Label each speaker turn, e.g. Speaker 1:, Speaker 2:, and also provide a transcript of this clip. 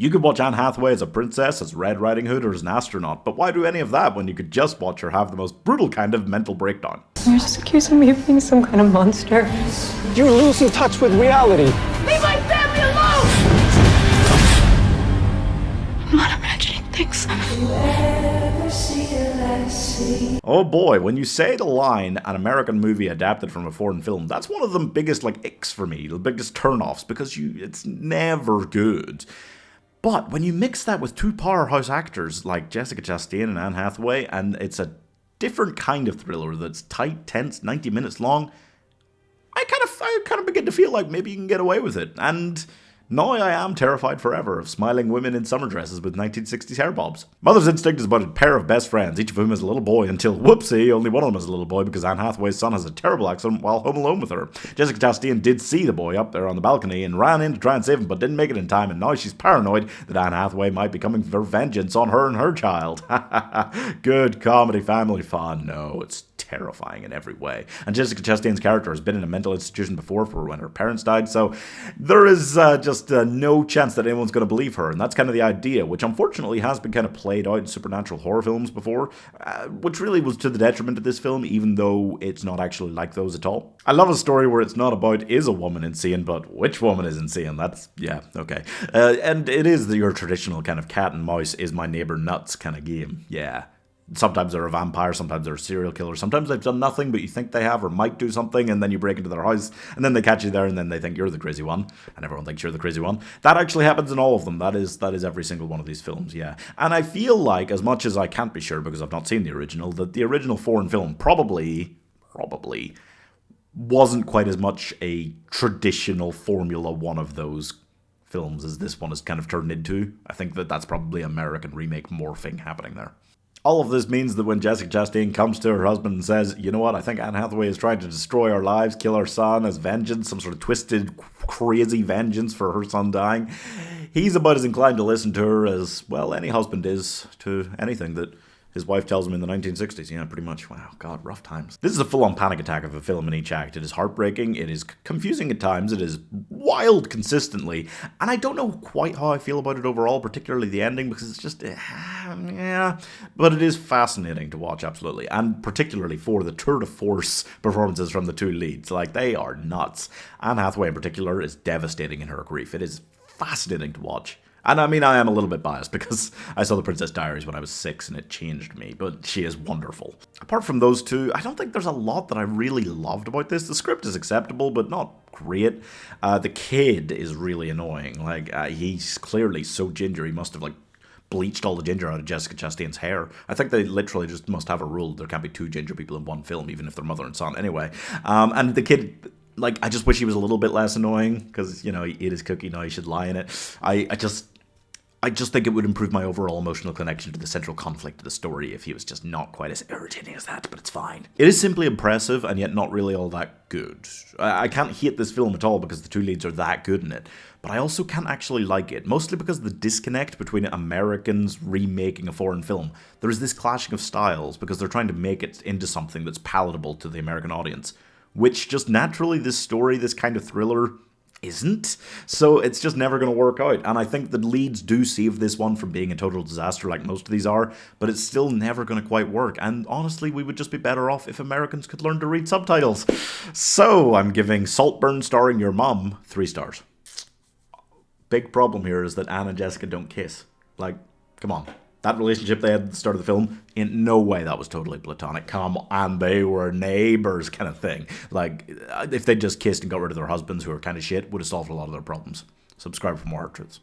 Speaker 1: You could watch Anne Hathaway as a princess, as Red Riding Hood, or as an astronaut, but why do any of that when you could just watch her have the most brutal kind of mental breakdown?
Speaker 2: You're just accusing me of being some kind of monster.
Speaker 3: You're losing touch with reality.
Speaker 4: Leave my family alone!
Speaker 2: I'm not imagining things.
Speaker 1: Oh boy, when you say the line, an American movie adapted from a foreign film, that's one of the biggest, icks for me, the biggest turn-offs, because it's never good. But when you mix that with two powerhouse actors like Jessica Chastain and Anne Hathaway, and it's a different kind of thriller that's tight, tense, 90 minutes long, I kind of begin to feel like maybe you can get away with it. And now I am terrified forever of smiling women in summer dresses with 1960s hair bobs. Mother's Instinct is about a pair of best friends, each of whom is a little boy, until, whoopsie, only one of them is a little boy because Anne Hathaway's son has a terrible accident while home alone with her. Jessica Chastain did see the boy up there on the balcony and ran in to try and save him, but didn't make it in time, and now she's paranoid that Anne Hathaway might be coming for vengeance on her and her child. Good comedy family fun. No, it's terrifying in every way. And Jessica Chastain's character has been in a mental institution before for when her parents died, so there is just no chance that anyone's going to believe her, and that's kind of the idea, which unfortunately has been kind of played out in supernatural horror films before, which really was to the detriment of this film, even though it's not actually like those at all. I love a story where it's not about is a woman insane, but which woman is insane. That's, yeah, okay. And it is your traditional kind of cat and mouse, is my neighbor nuts kind of game, yeah. Sometimes they're a vampire, sometimes they're a serial killer, sometimes they've done nothing, but you think they have or might do something, and then you break into their house, and then they catch you there, and then they think you're the crazy one, and everyone thinks you're the crazy one. That actually happens in all of them. That is every single one of these films, yeah. And I feel like, as much as I can't be sure because I've not seen the original, that the original foreign film probably wasn't quite as much a traditional Formula One of those films as this one has kind of turned into. I think that's probably American remake morphing happening there. All of this means that when Jessica Chastain comes to her husband and says, you know what, I think Anne Hathaway is trying to destroy our lives, kill our son as vengeance, some sort of twisted, crazy vengeance for her son dying, he's about as inclined to listen to her as, well, any husband is to anything that his wife tells him in the 1960s. Yeah, pretty much. Wow, God, rough times. This is a full-on panic attack of a film in each act. It is heartbreaking, it is confusing at times, it is wild consistently, and I don't know quite how I feel about it overall, particularly the ending, because it's just, yeah, but it is fascinating to watch, absolutely, and particularly for the tour de force performances from the two leads. They are nuts. Anne Hathaway in particular is devastating in her grief. It is fascinating to watch. And I mean, I am a little bit biased because I saw The Princess Diaries when I was 6 and it changed me, but she is wonderful. Apart from those two, I don't think there's a lot that I really loved about this. The script is acceptable, but not great. The kid is really annoying. He's clearly so ginger, he must have, bleached all the ginger out of Jessica Chastain's hair. I think they literally just must have a rule. There can't be two ginger people in one film, even if they're mother and son. Anyway, and the kid... I just wish he was a little bit less annoying, because, he ate his cookie, now he should lie in it. I just think it would improve my overall emotional connection to the central conflict of the story if he was just not quite as irritating as that, but it's fine. It is simply impressive, and yet not really all that good. I can't hate this film at all because the two leads are that good in it, but I also can't actually like it, mostly because of the disconnect between Americans remaking a foreign film. There is this clashing of styles because they're trying to make it into something that's palatable to the American audience, which just naturally this story, this kind of thriller, isn't. So it's just never going to work out. And I think the leads do save this one from being a total disaster like most of these are, but it's still never going to quite work. And honestly, we would just be better off if Americans could learn to read subtitles. So I'm giving Saltburn starring your mom 3 stars. Big problem here is that Anne and Jessica don't kiss. Come on. That relationship they had at the start of the film, in no way that was totally platonic. Come on, they were neighbors kind of thing. If they just kissed and got rid of their husbands who are kind of shit, would have solved a lot of their problems. Subscribe for more Hard Truths.